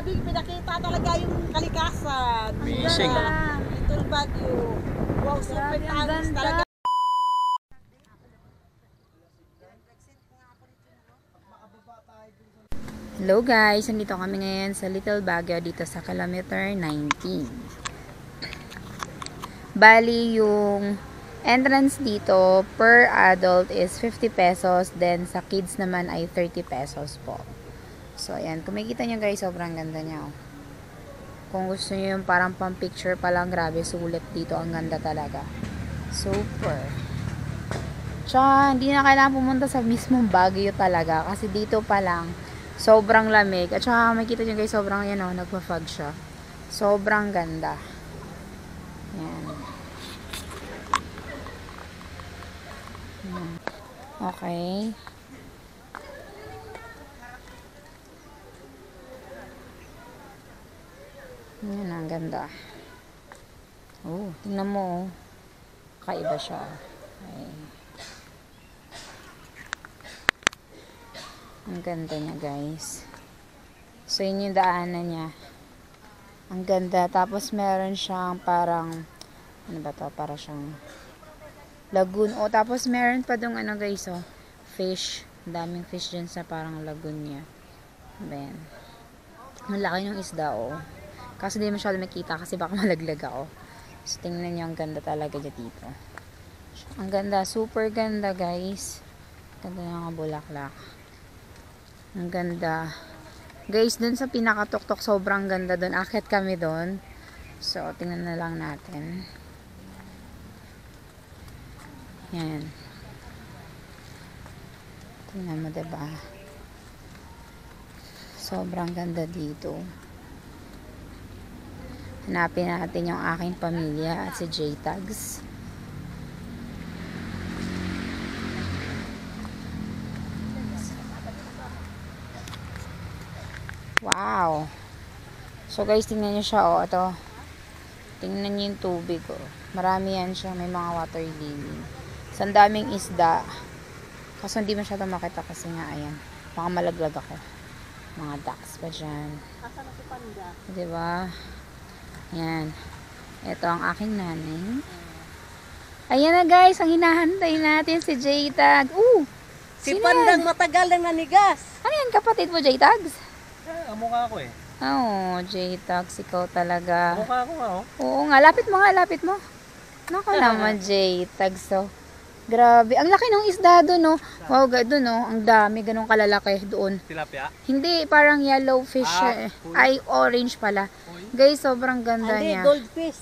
Grabe, pinakita talaga yung kalikasan. Amazing. Little Baguio. Wow, super tangis talaga. Hello guys, nandito kami ngayon sa Little Baguio dito sa kilometer 19. Bali yung entrance dito per adult is 50 pesos, then sa kids naman ay 30 pesos po. So ayan, kung makikita nyo guys, sobrang ganda niya. Oh. Kung gusto nyo yung parang pang picture pa lang, grabe, sulit dito, ang ganda talaga. Super. Tsaka hindi na kailangan pumunta sa mismong Baguio talaga kasi dito pa lang sobrang lamig. At saka makikita nyo guys, sobrang yan o, nagpa-fog siya. Sobrang ganda. Yan. Yan. Okay. Yan, ang ganda. Oh, tingnan mo oh. Kakaiba siya. Okay. Ang ganda niya guys. So yun yung daanan niya. Ang ganda. Tapos meron siyang parang ano ba to? Para siyang lagoon. O tapos meron pa dong ano guys oh. Fish. Daming fish dyan sa parang lagoon niya. Ayan. Ang laki ng isda oh. Kasi di masyado makita kasi baka malaglag ako. So tingnan niyo, ang ganda talaga dyan dito. Ang ganda. Super ganda guys. Ganda ng mga bulaklak. Ang ganda. Guys, dun sa pinakatuktok, sobrang ganda dun. Akit kami dun. So, tingnan na lang natin. Yan. Tingnan mo, diba? Sobrang ganda dito. Hanapin natin yung aking pamilya at si J-Tags. Wow. So guys, tingnan nyo siya oh. Ito. Tingnan nyo yung tubig oh. Marami yan siya. May mga water lily. So, ang daming isda. Kaso hindi masyado makita kasi nga ayan. Baka malaglag ako. Mga ducks pa dyan. Asan si Panda? Diba? Yan. Ito ang aking nanay. Ayan na guys. Ang hinahantay natin si J-Tag. Si sino Pandang yan? matagal nang nanigas. Ano yan? Kapatid mo J-Tags? Ang mukha ko eh. Oo, J-Tags, ikaw talaga. Mukha ko nga oh. Oo nga, lapit mo nga, lapit mo. Naku naman, J-Tags, oh. Grabe, ang laki ng isda doon, oh. Wow, doon, oh. Ang dami, ganun kalalaki doon. Tilapia? Hindi, parang yellow fish siya, eh. Ay, orange pala. Guys, sobrang ganda Hindi, niya. goldfish.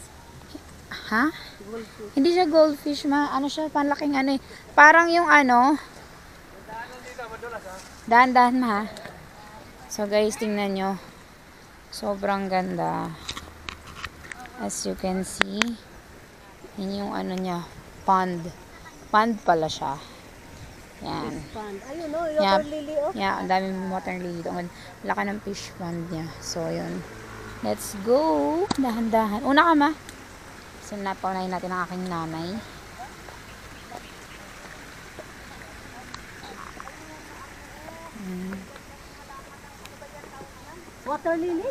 Ha? Goldfish. Hindi siya goldfish, ma. Ano siya, panlaking ano eh. Parang yung ano. Dahan-dahan, ma, ha? So guys, tingnan nyo. Sobrang ganda. As you can see, yun yung ano niya, pond. Pond pala siya. Yan. Pond. Ayun, no, water lily, oh. Yeah, ang daming water lily. Ang laki ng fish pond niya. So, yun. Let's go. Dahan-dahan. Una ka, ma. So, napaunayin natin ang aking nanay. Water lily?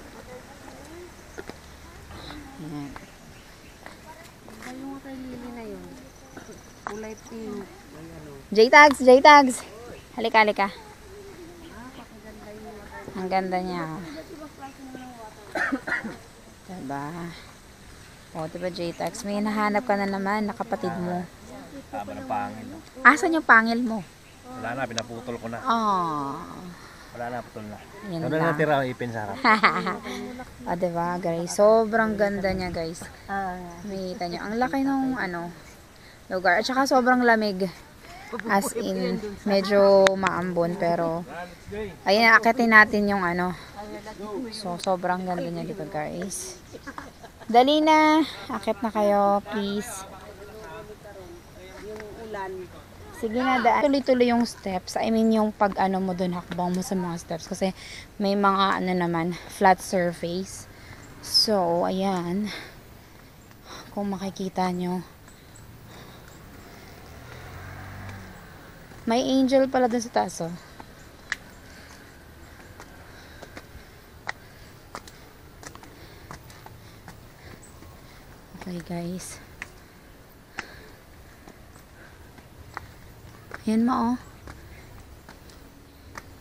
Yan. Ay, yung water lily na yun. Kulay pink. J-Tags, J-Tags. Halika, halika. Ang ganda niya. Diba? O, diba J-Tags? May nahanap ka na naman na kapatid mo. Tama ng pangil. No? Asan yung pangil mo? Wala na, pinaputol ko na. Oh. Wala na, putol na. Yan Doon na lang. natira ang ipin sa harap. O, diba guys? Sobrang ganda niya guys. Ah. Makita niyo. Ang laki ng ano, lugar. At saka sobrang lamig. As in, medyo maambon. Pero, ayun, akitin natin yung ano. So, sobrang ganda niya dito guys. Dali na. Akit na kayo, please. Yung ulan. Sige na, daan. Tuloy-tuloy yung steps. I mean, yung pag ano mo dun, hakbang mo sa mga steps. Kasi may mga ano naman, flat surface. So, ayan. Kung makikita nyo. May angel pala dun sa taas, oh. Okay guys. Ayan mo oh.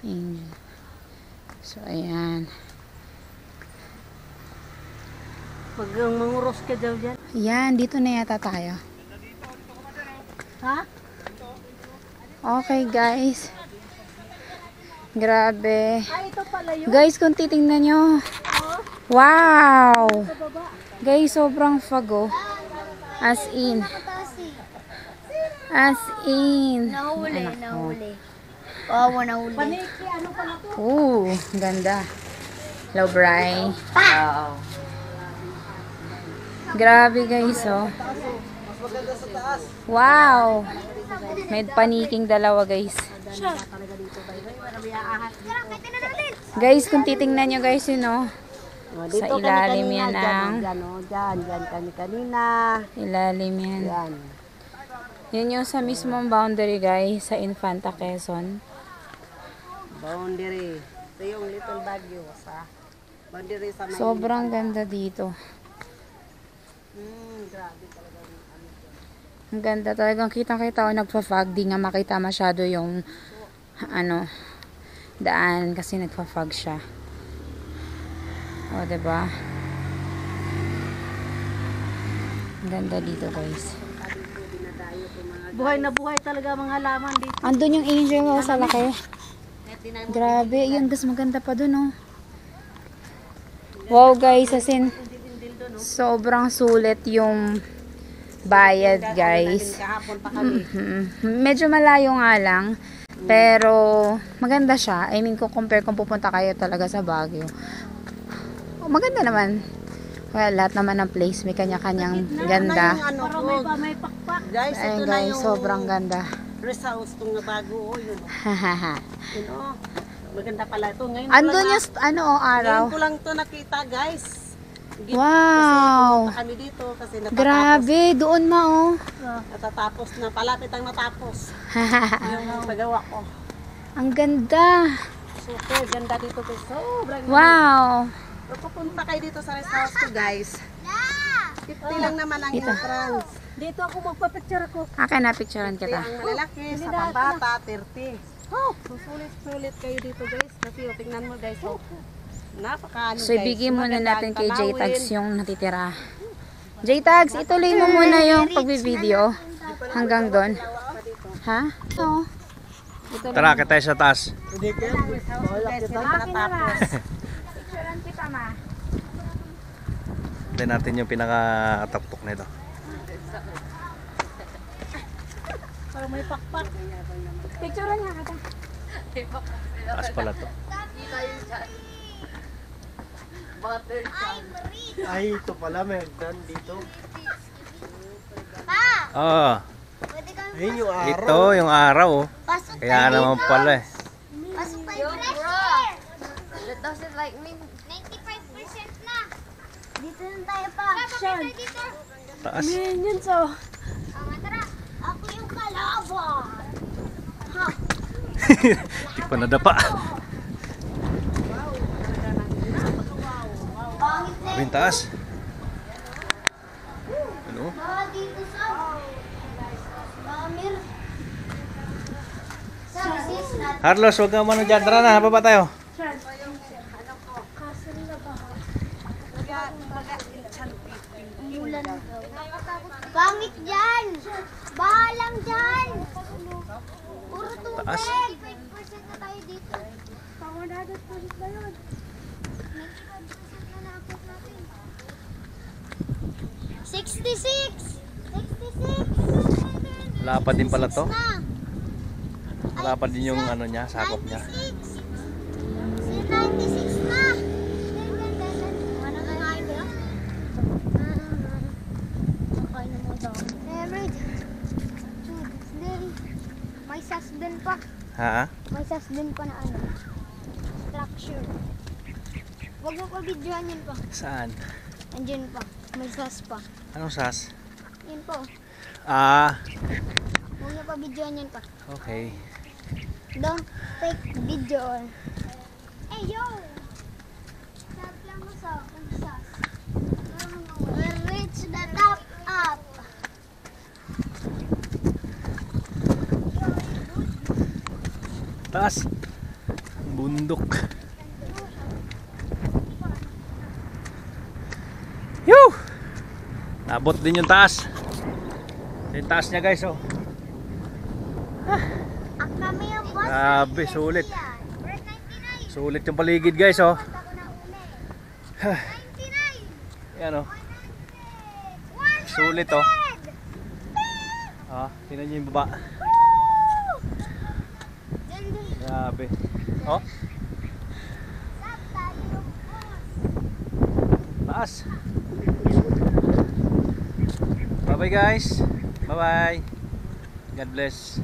Angel. So ayan. Pag manguros ka daw dyan. Ayan, dito na yata tayo. Ha? Okay guys. Grabe. Ay, ito pala yun. Guys, kung titingnan nyo. Wow! Guys, sobrang fago. As in. As in. Nahuli, Anak mo. nahuli. Oo, nahuli. Paniki, ano pala to? Ooh, ganda. Hello, Bri. Grabe guys, oh. Wow! May paniking dalawa guys. Guys, kung titingnan nyo guys, yun oh. Sa ilalim yan ang... Dyan, kanina. Ilalim yan. Yan. Yun yung sa mismong boundary guys, sa Infanta Quezon. Boundary. Ito yung Little Baguio sa boundary sa Maynila. Sobrang ganda dito. Grabe talaga. Ang ganda talagang kitang-kita o nagpa-fog. Di nga makita masyado yung ano, daan kasi nagpa-fog siya. O, diba? Ang ganda dito guys. Buhay na buhay talaga mga halaman dito. Andun yung angel mo sa laki. Grabe, yun guys, maganda pa dun oh. Wow guys, as in sobrang sulit yung bayad guys. Kahapon pa kami. Medyo malayo nga lang, pero maganda siya. I mean, kung compare kung pupunta kayo talaga sa Baguio. Oh, maganda naman. Well, lahat naman ng place may kanya-kanyang ganda. Pero may pakpak. Guys, Ayun ito na guys, yung sobrang ganda. rest house itong bago. Oh, yun. Yun oh. Maganda pala ito. Ngayon ko Andun lang, yung ano oh, araw. ngayon ko lang ito nakita guys. Wow! Kasi kami dito kasi natatapos. Grabe, doon ma oh. Natatapos na. Palapit ang natapos. Yung pagawa ko. Ang ganda. Super ganda dito guys. Sobrang Wow! Pag pupunta kayo dito sa rest house ko guys. 50 lang naman ang entrance. Dito ako magpa-picture ako. Akin na, picturean kita. Ang malalaki sa pambata 30. Susulit kayo dito guys. Kasi tingnan mo guys. Napakaano So, guys. ibigay muna Maganda natin ang kay tanawin. J-Tags yung natitira. J-Tags, ituloy mo muna yung pagbi-video. Hanggang doon. Ha? Oo. Tara, kita tayo sa taas. Guys, natapos. Picturean kita, ma. Tignan natin yung pinaka-taptok na ito. Parang may pakpak. Picturean nga kita. Taas pala to. Ay, ito pala, meron dito. Oo. Ayun yung araw. Ito yung araw oh. Kaya naman pala eh. Pasok tayo fresh air. That doesn't like mean 95% na. Dito na tayo pa. Sean. Dito. Taas. Yan so. Tara. Ako yung kalaban. Ha. Di pa nadapa. Pangit na Abing taas. Ano? mga dito sa Pamir. Sa sis na. Carlos, huwag ka mano dyan. Tara na, baba tayo. Umulan daw. Pangit dyan. Bahalang dyan. Puro tubig. Taas. 5% na tayo dito. Pang 100% ba yun? 95% na naabot natin. 66! 66! Wala pa din pala to. Na. Wala pa din yung ano niya, sakop niya. 96! 96 na! Ano nga nga yun ba? Okay na mo daw. Memory. May sas din pa. Ha? May sas din pa na ano. Structure. Huwag mo pa-videoan yun pa. Saan? Andiyan pa. May sas pa. Anong sas? Yun po. Ah, Huwag mo pa-videoan yun pa. okay. Don't take video. Hey, yo! Tap lang mo sa sas. We'll reach the top. Taas. Bundok. Yoo! Nabot din yung taas. Yung taas niya guys, oh. Ang kami yung boss. Grabe, sulit. We're 99. Sulit yung paligid guys, oh. Ako na uli. 99. Yan, oh. Sulit, oh. Ah, tingnan niyo yung baba. Grabe. Oh, taas. Bye bye guys. Bye bye. God bless.